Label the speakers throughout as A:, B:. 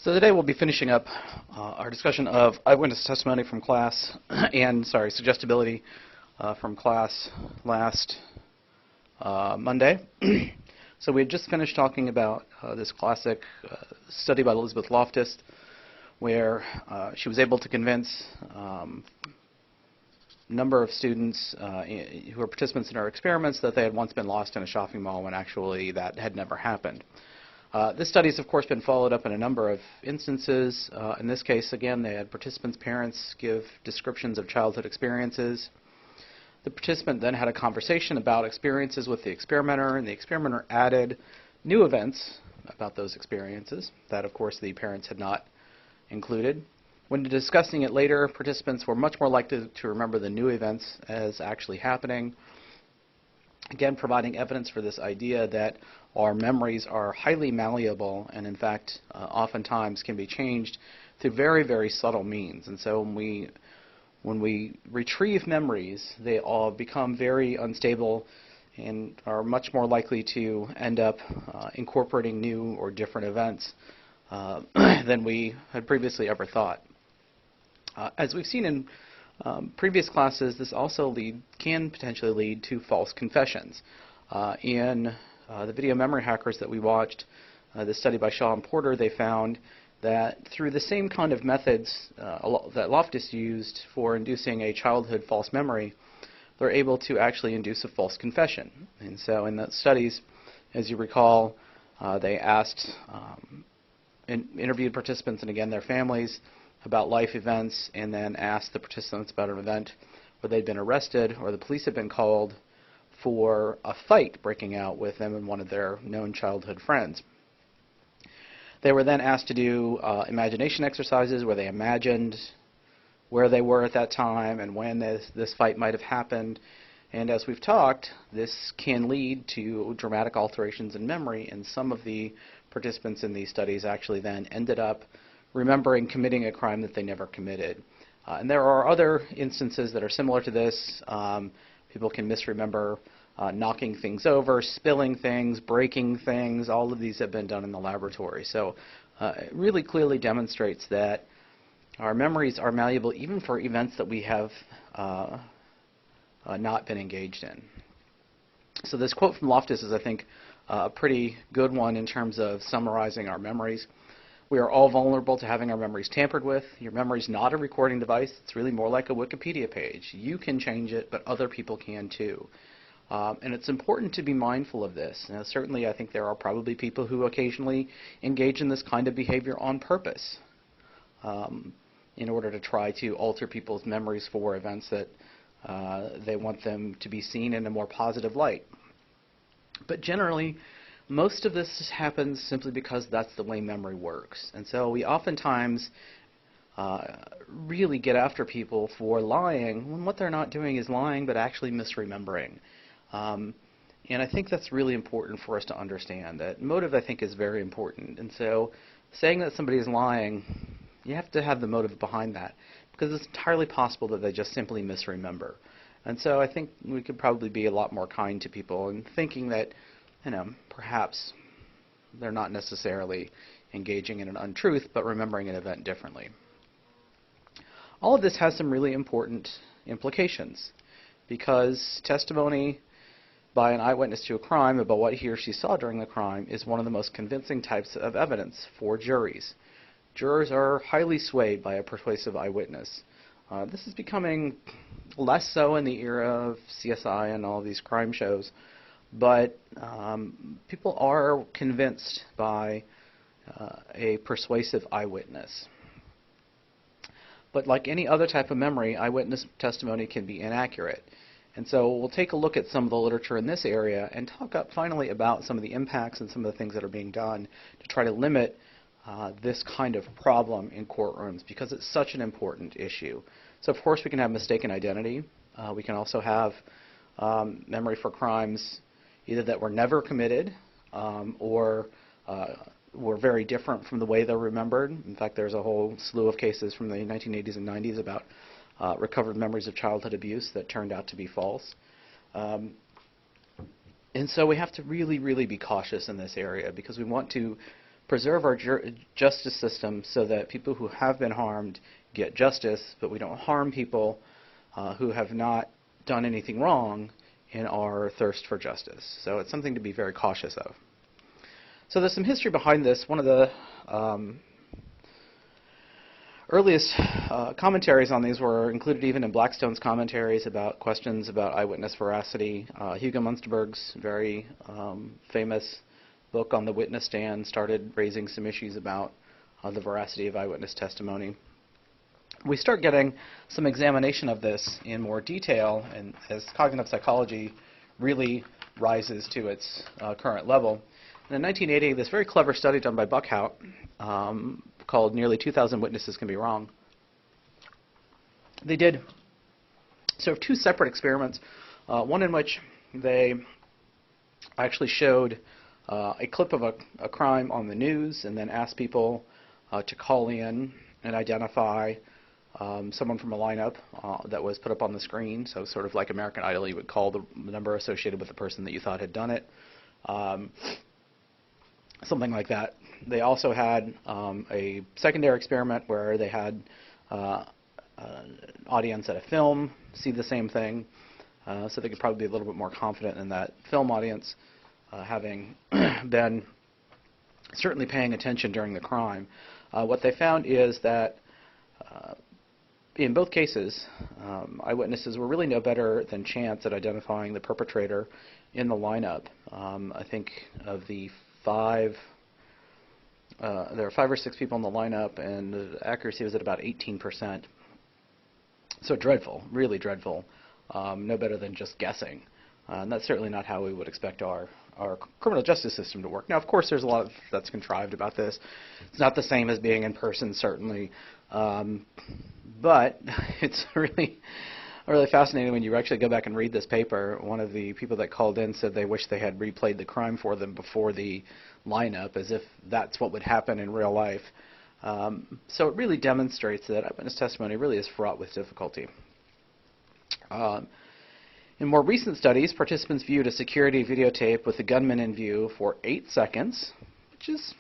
A: So today we'll be finishing up our discussion of eyewitness testimony from class and, suggestibility from class last Monday. So we had just finished talking about this classic study by Elizabeth Loftus where she was able to convince a number of students who were participants in her experiments that they had once been lost in a shopping mall when actually that had never happened. This study has, of course, been followed up in a number of instances. In this case, again, they had participants' parents give descriptions of childhood experiences. The participant then had a conversation about experiences with the experimenter, and the experimenter added new events about those experiences that, of course, the parents had not included. When discussing it later, participants were much more likely to remember the new events as actually happening, again providing evidence for this idea that our memories are highly malleable and, in fact, oftentimes can be changed through very, very subtle means. And so when we retrieve memories, they all become very unstable and are much more likely to end up incorporating new or different events than we had previously ever thought. As we've seen in previous classes, this also can potentially lead to false confessions. In the video memory hackers that we watched, this study by Shaw and Porter, they found that through the same kind of methods that Loftus used for inducing a childhood false memory, they're able to actually induce a false confession. And so in the studies, as you recall, they asked interviewed participants and again their families about life events, and then asked the participants about an event where they'd been arrested or the police had been called for a fight breaking out with them and one of their known childhood friends. They were then asked to do imagination exercises where they imagined where they were at that time and when this fight might have happened. And as we've talked, this can lead to dramatic alterations in memory, and some of the participants in these studies actually then ended up remembering committing a crime that they never committed. And there are other instances that are similar to this. People can misremember knocking things over, spilling things, breaking things. All of these have been done in the laboratory. So it really clearly demonstrates that our memories are malleable even for events that we have not been engaged in. So this quote from Loftus is, I think, a pretty good one in terms of summarizing our memories. We are all vulnerable to having our memories tampered with. Your memory is not a recording device. It's really more like a Wikipedia page. You can change it, but other people can too. And it's important to be mindful of this. Now, certainly, I think there are probably people who occasionally engage in this kind of behavior on purpose in order to try to alter people's memories for events that they want them to be seen in a more positive light. But generally, most of this happens simply because that's the way memory works. And so we oftentimes really get after people for lying when what they're not doing is lying but actually misremembering. And I think that's really important for us to understand. That motive, I think, is very important. And so saying that somebody is lying, you have to have the motive behind that, because it's entirely possible that they just simply misremember. And so I think we could probably be a lot more kind to people in thinking that, perhaps they're not necessarily engaging in an untruth, but remembering an event differently. All of this has some really important implications, because testimony by an eyewitness to a crime about what he or she saw during the crime is one of the most convincing types of evidence for juries. Jurors are highly swayed by a persuasive eyewitness. This is becoming less so in the era of CSI and all these crime shows, but people are convinced by a persuasive eyewitness. But like any other type of memory, eyewitness testimony can be inaccurate. And so we'll take a look at some of the literature in this area and talk finally about some of the impacts and some of the things that are being done to try to limit this kind of problem in courtrooms, because it's such an important issue. So of course we can have mistaken identity. We can also have memory for crimes either that were never committed or were very different from the way they're remembered. In fact, there's a whole slew of cases from the 1980s and 90s about recovered memories of childhood abuse that turned out to be false. And so we have to really, really be cautious in this area, because we want to preserve our justice system so that people who have been harmed get justice, but we don't harm people who have not done anything wrong in our thirst for justice. So it's something to be very cautious of. So there's some history behind this. One of the earliest commentaries on these were included even in Blackstone's commentaries about questions about eyewitness veracity. Hugo Munsterberg's very famous book on the witness stand started raising some issues about the veracity of eyewitness testimony. We start getting some examination of this in more detail, and as cognitive psychology really rises to its current level. And in 1980, this very clever study done by Buckhout called Nearly 2,000 Witnesses Can Be Wrong. They did sort of two separate experiments, one in which they actually showed a clip of a crime on the news and then asked people to call in and identify someone from a lineup that was put up on the screen. So sort of like American Idol, you would call the number associated with the person that you thought had done it. Something like that. They also had a secondary experiment where they had an audience at a film see the same thing, so they could probably be a little bit more confident in that film audience having been certainly paying attention during the crime. What they found is that in both cases, eyewitnesses were really no better than chance at identifying the perpetrator in the lineup. I think of the there are 5 or 6 people in the lineup, and the accuracy was at about 18%. So dreadful, really dreadful. No better than just guessing. And that's certainly not how we would expect our criminal justice system to work. Now, of course, there's a lot that's contrived about this. It's not the same as being in person, certainly. But it's really fascinating when you actually go back and read this paper. One of the people that called in said they wish they had replayed the crime for them before the lineup, as if that's what would happen in real life. So it really demonstrates that eyewitness testimony really is fraught with difficulty. In more recent studies, participants viewed a security videotape with the gunman in view for 8 seconds, which is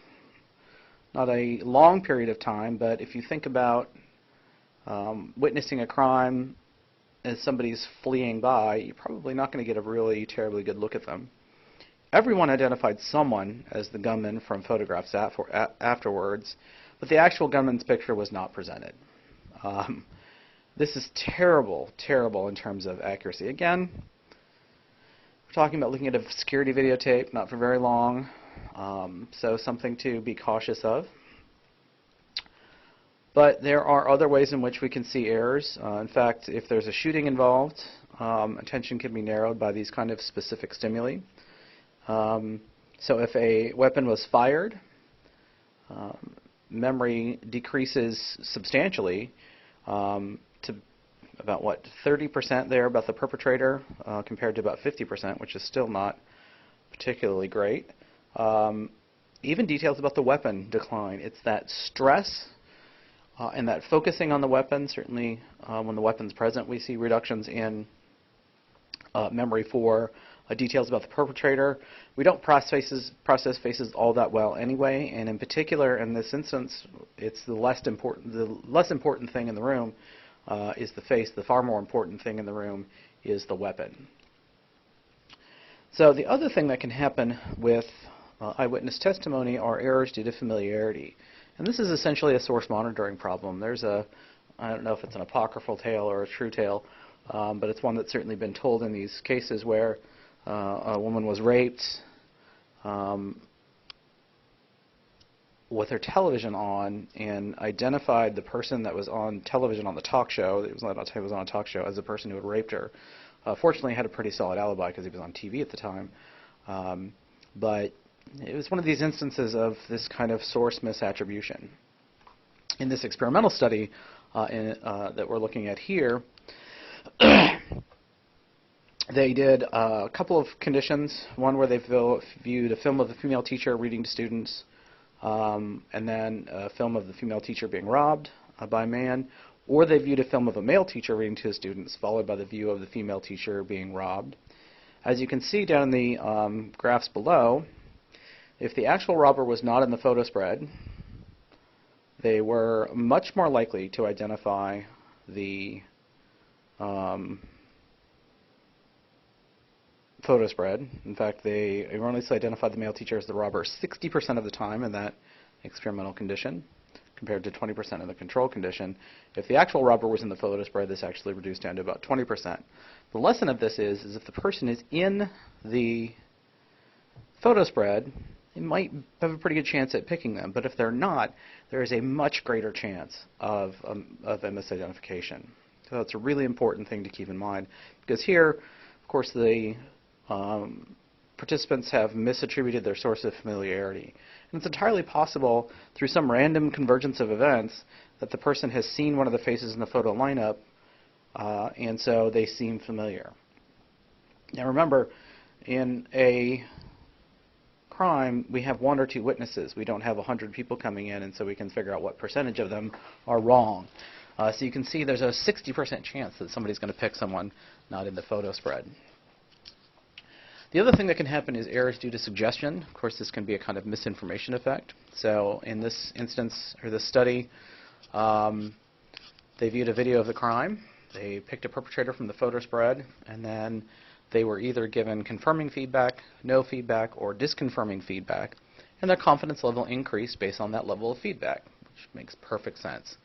A: not a long period of time, but if you think about witnessing a crime as somebody's fleeing by, you're probably not going to get a really terribly good look at them. Everyone identified someone as the gunman from photographs afterwards, but the actual gunman's picture was not presented. This is terrible, terrible in terms of accuracy. Again, we're talking about looking at a security videotape, not for very long, so something to be cautious of. But there are other ways in which we can see errors. In fact, if there's a shooting involved, attention can be narrowed by these kind of specific stimuli. So if a weapon was fired, memory decreases substantially to about, 30% there about the perpetrator compared to about 50%, which is still not particularly great. Even details about the weapon decline. It's that stress and that focusing on the weapon. Certainly when the weapon's present, we see reductions in memory for details about the perpetrator. We don't process faces all that well anyway, and in particular in this instance, it's the less important thing in the room is the face. The far more important thing in the room is the weapon. So the other thing that can happen with eyewitness testimony are errors due to familiarity. And this is essentially a source monitoring problem. There's I don't know if it's an apocryphal tale or a true tale, but it's one that's certainly been told in these cases where a woman was raped with her television on and identified the person that was on television on the talk show, it was on a talk show, as the person who had raped her. Fortunately, he had a pretty solid alibi because he was on TV at the time. But it was one of these instances of this kind of source misattribution. In this experimental study that we're looking at here, they did a couple of conditions. One where they viewed a film of the female teacher reading to students, and then a film of the female teacher being robbed by a man, or they viewed a film of a male teacher reading to his students, followed by the view of the female teacher being robbed. As you can see down in the graphs below, If the actual robber was not in the photo spread, they were much more likely to identify the photo spread. In fact, they erroneously identified the male teacher as the robber 60% of the time in that experimental condition, compared to 20% in the control condition. If the actual robber was in the photo spread, this actually reduced down to about 20%. The lesson of this is if the person is in the photo spread, they might have a pretty good chance at picking them. But if they're not, there is a much greater chance of misidentification. So that's a really important thing to keep in mind, because here, of course, the participants have misattributed their source of familiarity. And it's entirely possible, through some random convergence of events, that the person has seen one of the faces in the photo lineup, and so they seem familiar. Now remember, in a crime, we have 1 or 2 witnesses. We don't have 100 people coming in, and so we can figure out what percentage of them are wrong. So you can see there's a 60% chance that somebody's going to pick someone not in the photo spread. The other thing that can happen is errors due to suggestion. Of course, this can be a kind of misinformation effect. So in this instance, or this study, they viewed a video of the crime. They picked a perpetrator from the photo spread, and then they were either given confirming feedback, no feedback, or disconfirming feedback, and their confidence level increased based on that level of feedback, which makes perfect sense.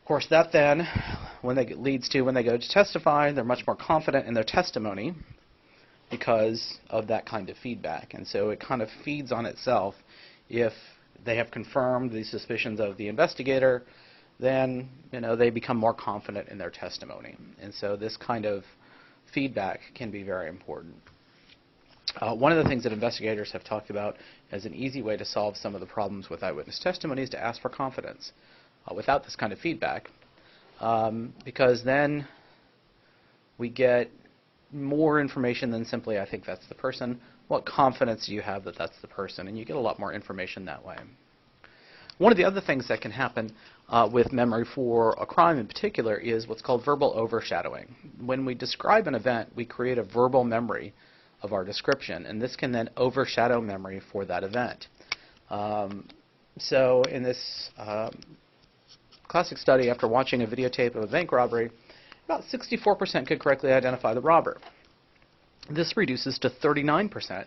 A: Of course, that then leads to when they go to testify, they're much more confident in their testimony because of that kind of feedback. And so it kind of feeds on itself. If they have confirmed the suspicions of the investigator, then they become more confident in their testimony. And so this kind of feedback can be very important. One of the things that investigators have talked about as an easy way to solve some of the problems with eyewitness testimony is to ask for confidence without this kind of feedback, because then we get more information than simply, I think that's the person. What confidence do you have that that's the person? And you get a lot more information that way. One of the other things that can happen with memory for a crime in particular is what's called verbal overshadowing. When we describe an event, we create a verbal memory of our description, and this can then overshadow memory for that event. So in this classic study, after watching a videotape of a bank robbery, about 64% could correctly identify the robber. This reduces to 39%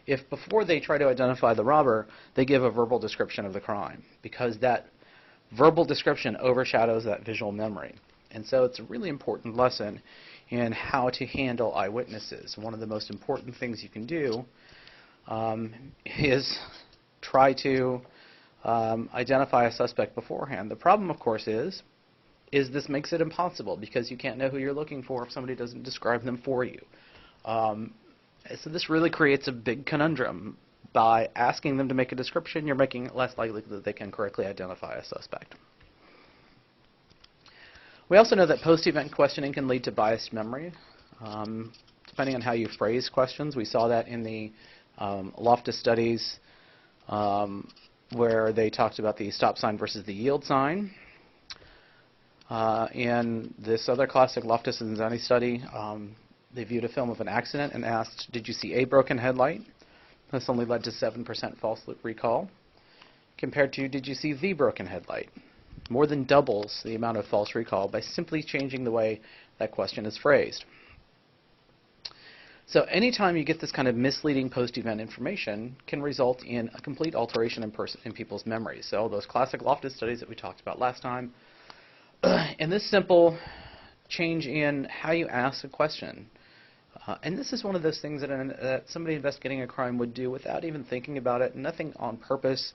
A: if before they try to identify the robber, they give a verbal description of the crime, because that verbal description overshadows that visual memory. And so it's a really important lesson in how to handle eyewitnesses. One of the most important things you can do is try to identify a suspect beforehand. The problem, of course, is this makes it impossible, because you can't know who you're looking for if somebody doesn't describe them for you. So this really creates a big conundrum. By asking them to make a description, you're making it less likely that they can correctly identify a suspect. We also know that post-event questioning can lead to biased memory, depending on how you phrase questions. We saw that in the Loftus studies, where they talked about the stop sign versus the yield sign. In this other classic Loftus and Zani study, they viewed a film of an accident and asked, did you see a broken headlight? This only led to 7% false recall, compared to, did you see the broken headlight? More than doubles the amount of false recall by simply changing the way that question is phrased. So anytime you get this kind of misleading post-event information can result in a complete alteration in people's memories. So those classic Loftus studies that we talked about last time, and this simple change in how you ask a question. And this is one of those things that somebody investigating a crime would do without even thinking about it, nothing on purpose.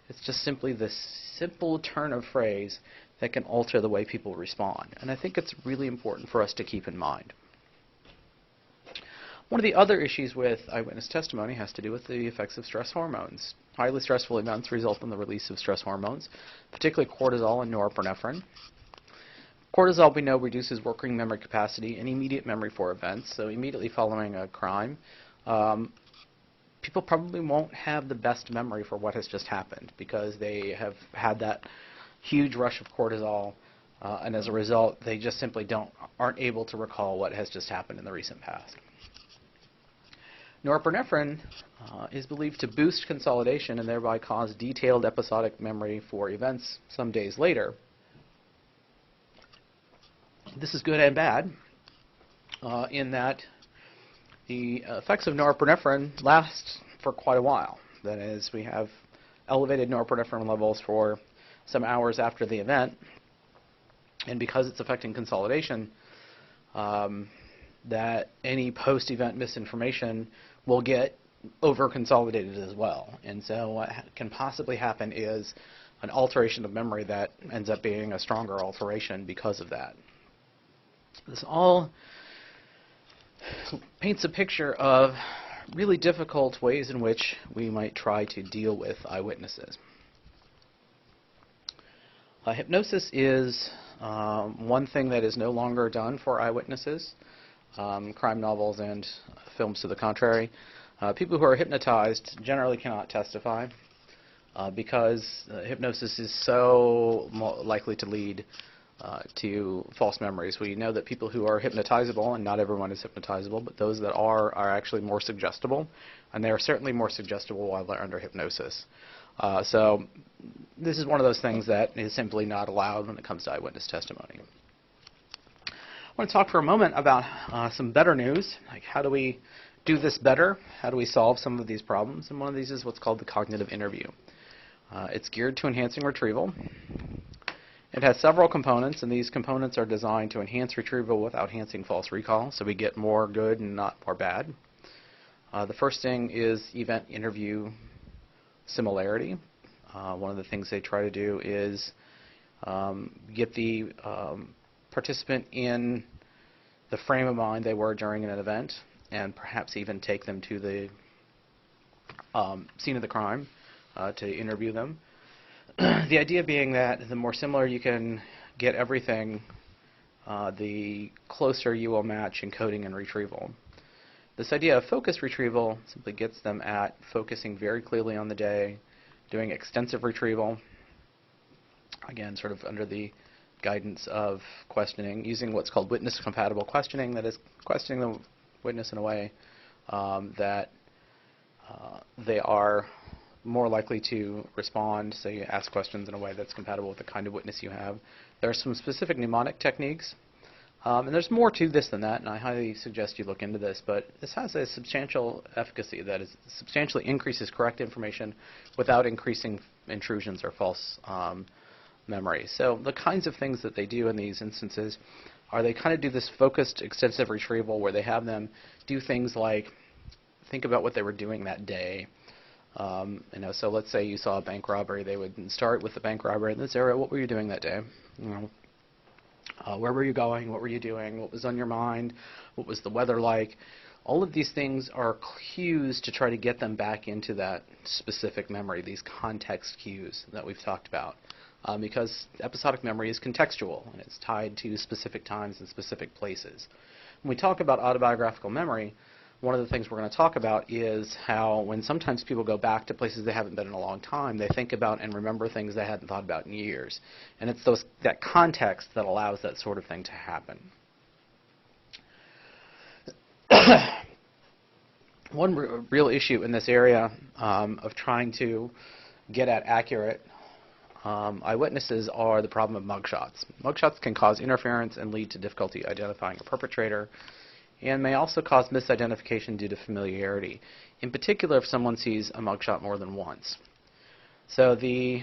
A: It's just simply this simple turn of phrase that can alter the way people respond. And I think it's really important for us to keep in mind. One of the other issues with eyewitness testimony has to do with the effects of stress hormones. Highly stressful events result in the release of stress hormones, particularly cortisol and norepinephrine. Cortisol, we know, reduces working memory capacity and immediate memory for events. So immediately following a crime, people probably won't have the best memory for what has just happened, because they have had that huge rush of cortisol, and as a result, they just simply aren't able to recall what has just happened in the recent past. Norepinephrine is believed to boost consolidation and thereby cause detailed episodic memory for events some days later. This is good and bad in that the effects of norepinephrine last for quite a while. That is, we have elevated norepinephrine levels for some hours after the event, and because it's affecting consolidation, that any post-event misinformation will get over-consolidated as well. And so what can possibly happen is an alteration of memory that ends up being a stronger alteration because of that. This all paints a picture of really difficult ways in which we might try to deal with eyewitnesses. Hypnosis is one thing that is no longer done for eyewitnesses. Crime novels and films to the contrary. People who are hypnotized generally cannot testify because hypnosis is so likely to lead to false memories. We know that people who are hypnotizable, and not everyone is hypnotizable, but those that are actually more suggestible, and they are certainly more suggestible while they're under hypnosis. So this is one of those things that is simply not allowed when it comes to eyewitness testimony. I want to talk for a moment about some better news, like how do we do this better? How do we solve some of these problems? And one of these is what's called the cognitive interview. It's geared to enhancing retrieval. It has several components, and these components are designed to enhance retrieval without enhancing false recall, so we get more good and not more bad. The first thing is event interview similarity. One of the things they try to do is get the participant in the frame of mind they were during an event, and perhaps even take them to the scene of the crime to interview them. The idea being that the more similar you can get everything, the closer you will match encoding and retrieval. This idea of focused retrieval simply gets them at focusing very clearly on the day, doing extensive retrieval, again, sort of under the guidance of questioning, using what's called witness-compatible questioning, that is, questioning the witness in a way that they are more likely to respond, so you ask questions in a way that's compatible with the kind of witness you have. There are some specific mnemonic techniques, and there's more to this than that, and I highly suggest you look into this, but this has a substantial efficacy that is substantially increases correct information without increasing intrusions or false memory. So the kinds of things that they do in these instances are they kind of do this focused extensive retrieval where they have them do things like think about what they were doing that day. So let's say you saw a bank robbery. They would start with the bank robbery in this area. What were you doing that day? Where were you going? What were you doing? What was on your mind? What was the weather like? All of these things are cues to try to get them back into that specific memory, these context cues that we've talked about. Because episodic memory is contextual, and it's tied to specific times and specific places. When we talk about autobiographical memory, one of the things we're going to talk about is how when sometimes people go back to places they haven't been in a long time, they think about and remember things they hadn't thought about in years. And it's that context that allows that sort of thing to happen. One real issue in this area of trying to get at accurate eyewitnesses are the problem of mugshots. Mugshots can cause interference and lead to difficulty identifying a perpetrator, and may also cause misidentification due to familiarity, in particular if someone sees a mugshot more than once. So the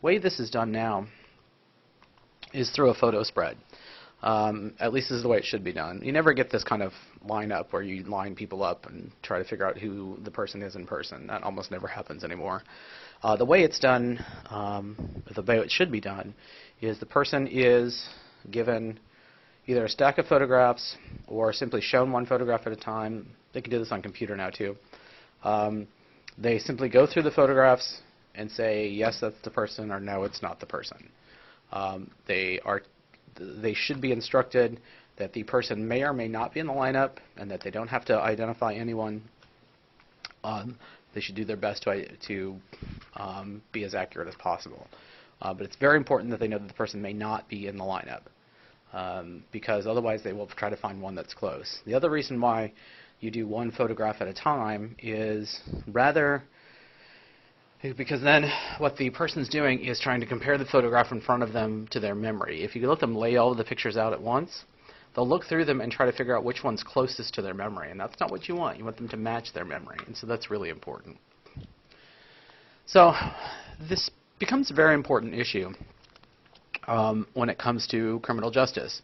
A: way this is done now is through a photo spread. At least this is the way it should be done. You never get this kind of lineup where you line people up and try to figure out who the person is in person. That almost never happens anymore. The way it's done, the way it should be done, is the person is given either a stack of photographs or simply shown one photograph at a time. They can do this on computer now too. They simply go through the photographs and say, yes, that's the person, or no, it's not the person. They should be instructed that the person may or may not be in the lineup and that they don't have to identify anyone. They should do their best to be as accurate as possible. But it's very important that they know that the person may not be in the lineup because otherwise they will try to find one that's close. The other reason why you do one photograph at a time is rather, because then what the person's doing is trying to compare the photograph in front of them to their memory. If you let them lay all of the pictures out at once, they'll look through them and try to figure out which one's closest to their memory, and that's not what you want. You want them to match their memory, and so that's really important. So this becomes a very important issue when it comes to criminal justice.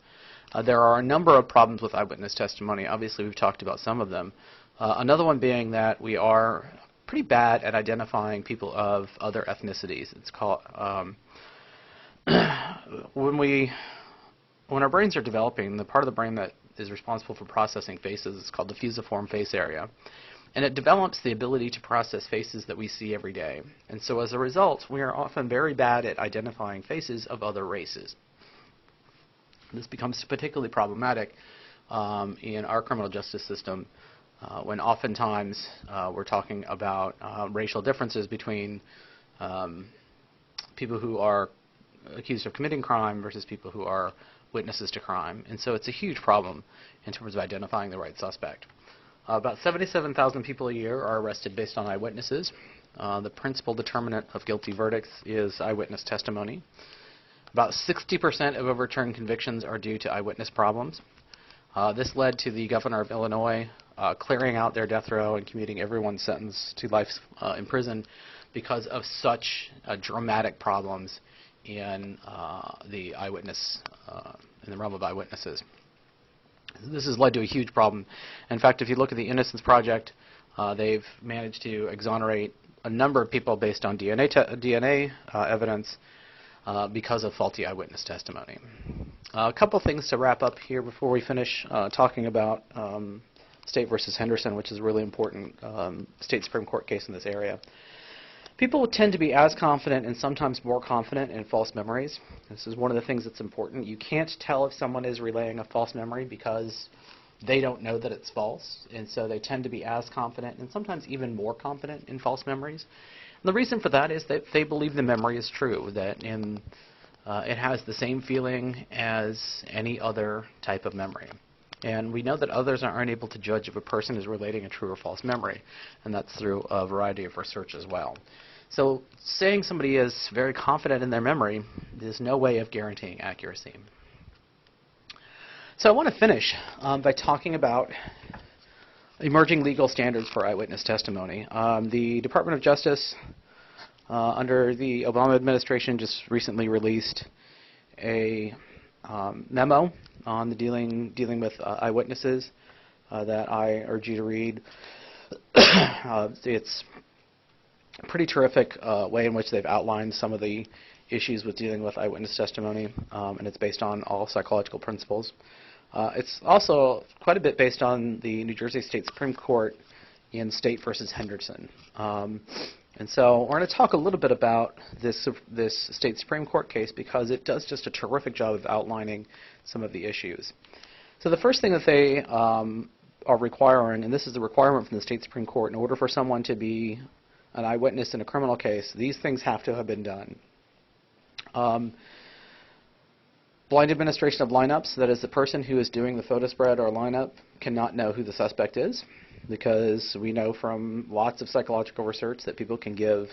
A: There are a number of problems with eyewitness testimony. Obviously, we've talked about some of them. Another one being that we are pretty bad at identifying people of other ethnicities. It's called when our brains are developing, the part of the brain that is responsible for processing faces is called the fusiform face area. And it develops the ability to process faces that we see every day. And so as a result, we are often very bad at identifying faces of other races. This becomes particularly problematic in our criminal justice system when oftentimes we're talking about racial differences between people who are accused of committing crime versus people who are witnesses to crime. And so it's a huge problem in terms of identifying the right suspect. About 77,000 people a year are arrested based on eyewitnesses. The principal determinant of guilty verdicts is eyewitness testimony. About 60% of overturned convictions are due to eyewitness problems. This led to the governor of Illinois clearing out their death row and commuting everyone's sentence to life in prison because of such dramatic problems in the eyewitness, in the realm of eyewitnesses. This has led to a huge problem. In fact, if you look at the Innocence Project, they've managed to exonerate a number of people based on DNA evidence because of faulty eyewitness testimony. A couple things to wrap up here before we finish talking about State versus Henderson, which is a really important state Supreme Court case in this area. People tend to be as confident and sometimes more confident in false memories. This is one of the things that's important. You can't tell if someone is relaying a false memory because they don't know that it's false, and so they tend to be as confident and sometimes even more confident in false memories. And the reason for that is that they believe the memory is true, that it has the same feeling as any other type of memory. And we know that others aren't able to judge if a person is relating a true or false memory, and that's through a variety of research as well. So saying somebody is very confident in their memory is no way of guaranteeing accuracy. So I want to finish by talking about emerging legal standards for eyewitness testimony. The Department of Justice, under the Obama administration, just recently released a memo on the dealing with eyewitnesses that I urge you to read. It's a pretty terrific way in which they've outlined some of the issues with dealing with eyewitness testimony, and it's based on all psychological principles. It's also quite a bit based on the New Jersey State Supreme Court in State versus Henderson. And so we're going to talk a little bit about this State Supreme Court case because it does just a terrific job of outlining some of the issues. So the first thing that they are requiring, and this is the requirement from the State Supreme Court, in order for someone to be an eyewitness in a criminal case, these things have to have been done. Blind administration of lineups, that is, the person who is doing the photo spread or lineup cannot know who the suspect is, because we know from lots of psychological research that people can give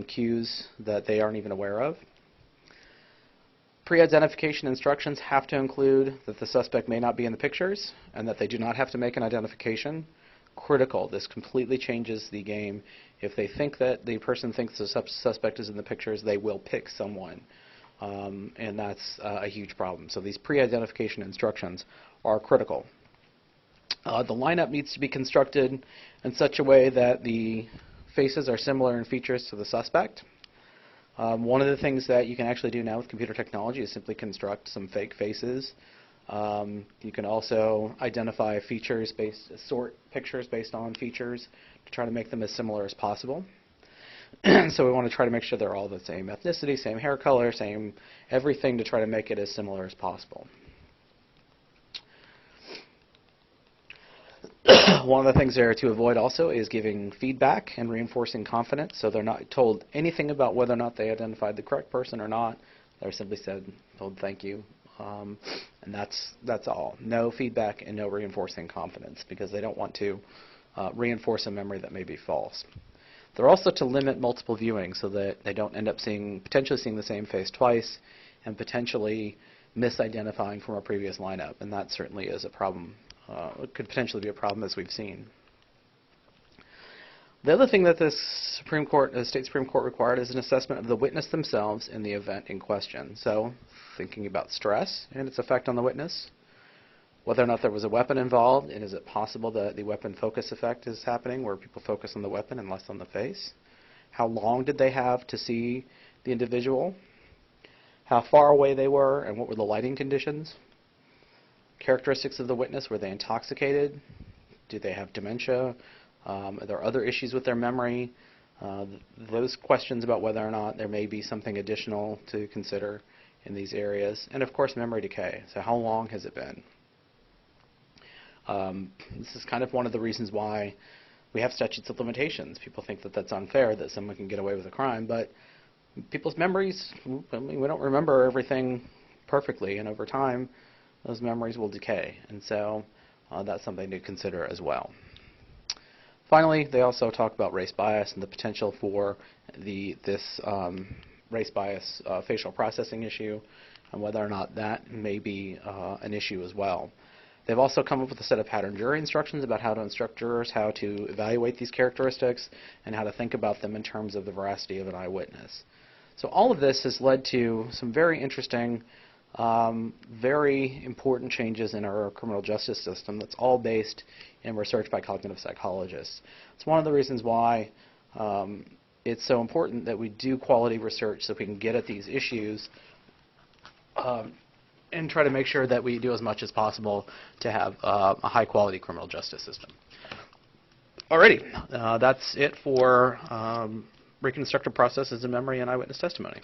A: cues that they aren't even aware of. Pre-identification instructions have to include that the suspect may not be in the pictures and that they do not have to make an identification. Critical. This completely changes the game. If they think that the person thinks the suspect is in the pictures, they will pick someone. And that's a huge problem. So these pre-identification instructions are critical. The lineup needs to be constructed in such a way that the faces are similar in features to the suspect. One of the things that you can actually do now with computer technology is simply construct some fake faces. You can also identify sort pictures based on features to try to make them as similar as possible. So we want to try to make sure they're all the same ethnicity, same hair color, same everything to try to make it as similar as possible. One of the things there to avoid also is giving feedback and reinforcing confidence, so they're not told anything about whether or not they identified the correct person or not. They're simply told thank you And that's all. No feedback and no reinforcing confidence, because they don't want to reinforce a memory that may be false. They're also to limit multiple viewing so that they don't end up potentially seeing the same face twice and potentially misidentifying from a previous lineup. And that certainly is a problem. It could potentially be a problem, as we've seen. The other thing that the state Supreme Court required is an assessment of the witness themselves in the event in question. So thinking about stress and its effect on the witness, whether or not there was a weapon involved, and is it possible that the weapon focus effect is happening where people focus on the weapon and less on the face? How long did they have to see the individual? How far away they were, and what were the lighting conditions? Characteristics of the witness, were they intoxicated? Do they have dementia? Are there other issues with their memory? Those questions about whether or not there may be something additional to consider in these areas. And of course, memory decay. So how long has it been? This is kind of one of the reasons why we have statutes of limitations. People think that that's unfair, that someone can get away with a crime, but people's memories, I mean, we don't remember everything perfectly, and over time, those memories will decay. And so that's something to consider as well. Finally, they also talk about race bias and the potential for this race bias facial processing issue, and whether or not that may be an issue as well. They've also come up with a set of pattern jury instructions about how to instruct jurors how to evaluate these characteristics and how to think about them in terms of the veracity of an eyewitness. So all of this has led to some very interesting, very important changes in our criminal justice system that's all based in research by cognitive psychologists. It's one of the reasons why it's so important that we do quality research so we can get at these issues and try to make sure that we do as much as possible to have a high-quality criminal justice system. Alrighty, that's it for reconstructive processes in memory and eyewitness testimony.